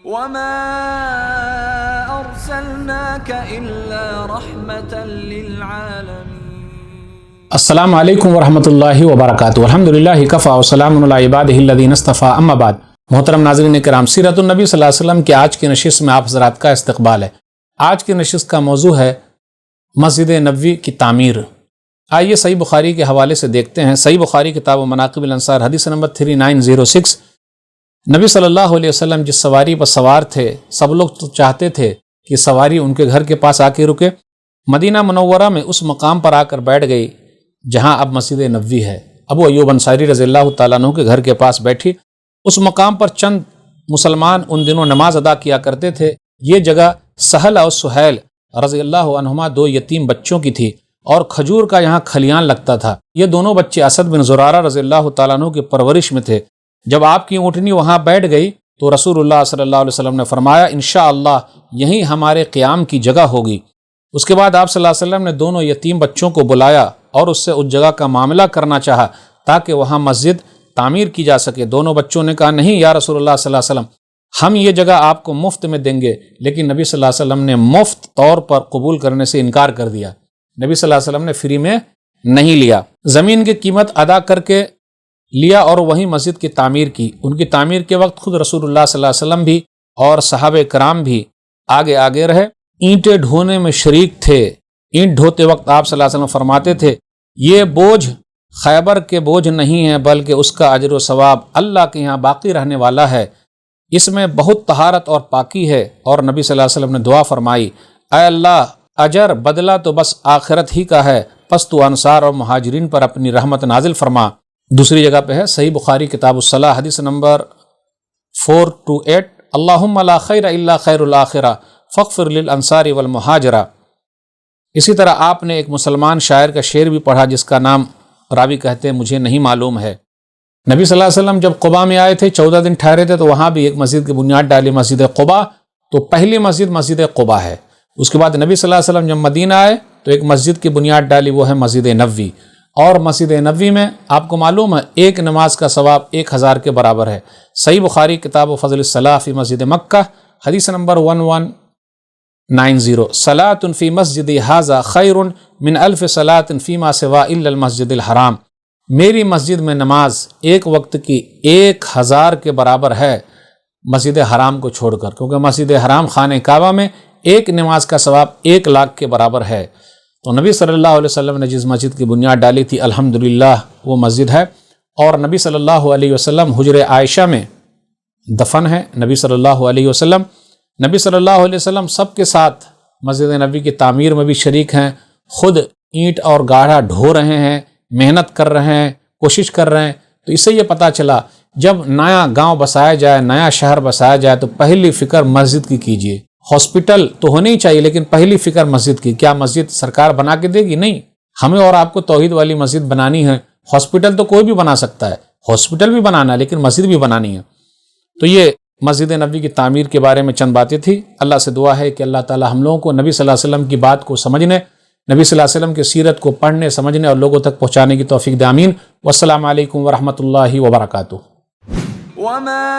وما أرسلناك إلا رحمة للعالمين۔ السلام علیکم ورحمۃ اللہ وبرکاتہ۔ الحمدللہ کفا وسلام علی عبادہ الذین اصطفیٰ، اما بعد۔ محترم ناظرین کرام، سیرت-un-Nabi صلی اللہ علیہ وسلم کی آج کی نشست میں آپ حضرات کا استقبال ہے۔ آج کی نشست کا موضوع ہے مسجد-e-Nabwi کی تعمیر۔ آئیے صحیح بخاری کے حوالے سے دیکھتے ہیں۔ صحیح بخاری کتاب مناقب الانصار حدیث نمبر 3906، نبی صلی اللہ علیہ وسلم جس سواری پر سوار تھے، سب لوگ تو چاہتے تھے کہ سواری ان کے گھر کے پاس آ کے رکے۔ مدینہ منورہ میں اس مقام پر آ کر بیٹھ گئی جہاں اب مسجد-e-Nabwi ہے۔ ابو ایوب انصاری رضی اللہ تعالیٰ عنہ کے گھر کے پاس بیٹھی۔ اس مقام پر چند مسلمان ان دنوں نماز ادا کیا کرتے تھے۔ یہ جگہ سہل اور سہیل رضی اللہ عنہما دو یتیم بچوں کی تھی اور کھجور کا یہاں کھلیان لگتا تھا۔ یہ دونوں بچے اسد بن زرارہ رضی اللہ تعالیٰ عنہ کی پرورش میں تھے۔ جب آپ کی اونٹنی وہاں بیٹھ گئی تو رسول اللہ صلی اللہ علیہ وسلم نے فرمایا، انشاءاللہ یہیں ہمارے قیام کی جگہ ہوگی۔ اس کے بعد آپ صلی اللہ علیہ وسلم نے دونوں یتیم بچوں کو بلایا اور اس سے اس جگہ کا معاملہ کرنا چاہا تاکہ وہاں مسجد تعمیر کی جا سکے۔ دونوں بچوں نے کہا، نہیں یا رسول اللہ صلی اللہ علیہ وسلم، ہم یہ جگہ آپ کو مفت میں دیں گے۔ لیکن نبی صلی اللہ علیہ وسلم نے مفت طور پر قبول کرنے سے انکار کر دیا۔ نبی صلی اللہ علیہ وسلم نے فری میں نہیں لیا، زمین کی قیمت ادا کر کے لیا اور وہیں مسجد کی تعمیر کی۔ ان کی تعمیر کے وقت خود رسول اللہ صلی اللہ علیہ وسلم بھی اور صحابہ کرام بھی آگے رہے، اینٹیں ڈھونے میں شریک تھے۔ اینٹ ڈھوتے وقت آپ صلی اللہ علیہ وسلم فرماتے تھے، یہ بوجھ خیبر کے بوجھ نہیں ہے بلکہ اس کا اجر و ثواب اللہ کے یہاں باقی رہنے والا ہے، اس میں بہت طہارت اور پاکی ہے۔ اور نبی صلی اللہ علیہ وسلم نے دعا فرمائی، اے اللہ اجر بدلہ تو بس آخرت ہی کا ہے، پس تو انصار اور مہاجرین پر اپنی رحمت نازل فرما۔ دوسری جگہ پہ ہے صحیح بخاری کتاب الصلاح حدیث نمبر 428، اللہم لا خیر الا خیر الاخرہ فاغفر للانصار والمہاجرہ۔ اسی طرح آپ نے ایک مسلمان شاعر کا شعر بھی پڑھا جس کا نام راوی کہتے ہیں مجھے نہیں معلوم ہے۔ نبی صلی اللہ علیہ وسلم جب قباء میں آئے تھے، 14 دن ٹھہرے تھے، تو وہاں بھی ایک مسجد کی بنیاد ڈالی، مسجد قباء۔ تو پہلی مسجد مسجد قباء ہے۔ اس کے بعد نبی صلی اللہ علیہ وسلم جب مدینہ آئے تو ایک مسجد کی بنیاد ڈالی، وہ ہے مسجد-e-Nabwi۔ اور مسجد-e-Nabwi میں آپ کو معلوم ہے ایک نماز کا ثواب 1000 کے برابر ہے۔ صحیح بخاری کتاب فضل الصلاح فی مسجد مکہ حدیث نمبر 1190، صلاۃ فی مسجدی ھذا خیر من الف صلاۃ فیما سوا الا المسجد الحرام۔ میری مسجد میں نماز ایک وقت کی 1000 کے برابر ہے مسجد حرام کو چھوڑ کر، کیونکہ مسجد حرام خانہ کعبہ میں ایک نماز کا ثواب 1,00,000 کے برابر ہے۔ تو نبی صلی اللہ علیہ وسلم نے جس مسجد کی بنیاد ڈالی تھی الحمدللہ وہ مسجد ہے۔ اور نبی صلی اللہ علیہ وسلم حجر عائشہ میں دفن ہے۔ نبی صلی اللہ علیہ وسلم سب کے ساتھ مسجد-e-Nabwi کی تعمیر میں بھی شریک ہیں، خود اینٹ اور گاڑھا ڈھو رہے ہیں، محنت کر رہے ہیں، کوشش کر رہے ہیں۔ تو اس سے یہ پتہ چلا جب نیا گاؤں بسایا جائے، نیا شہر بسایا جائے تو پہلی فکر مسجد کی کیجیے۔ ہاسپٹل تو ہونی چاہیے لیکن پہلی فکر مسجد کی۔ کیا مسجد سرکار بنا کے دے گی؟ نہیں، ہمیں اور آپ کو توحید والی مسجد بنانی ہے۔ ہاسپٹل تو کوئی بھی بنا سکتا ہے، ہاسپٹل بھی بنانا ہے لیکن مسجد بھی بنانی ہے۔ تو یہ مسجد-e-Nabwi کی تعمیر کے بارے میں چند باتیں تھی۔ اللہ سے دعا ہے کہ اللہ تعالی ہم لوگوں کو نبی صلی اللہ علیہ وسلم کی بات کو سمجھنے، نبی صلی اللہ علیہ وسلم کی سیرت کو پڑھنے سمجھنے اور لوگوں تک پہنچانے کی توفیق دے، آمین۔ والسلام علیکم ورحمۃ اللہ وبرکاتہ۔ وما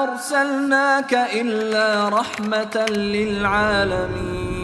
أرسلناك إلا رحمة للعالمين۔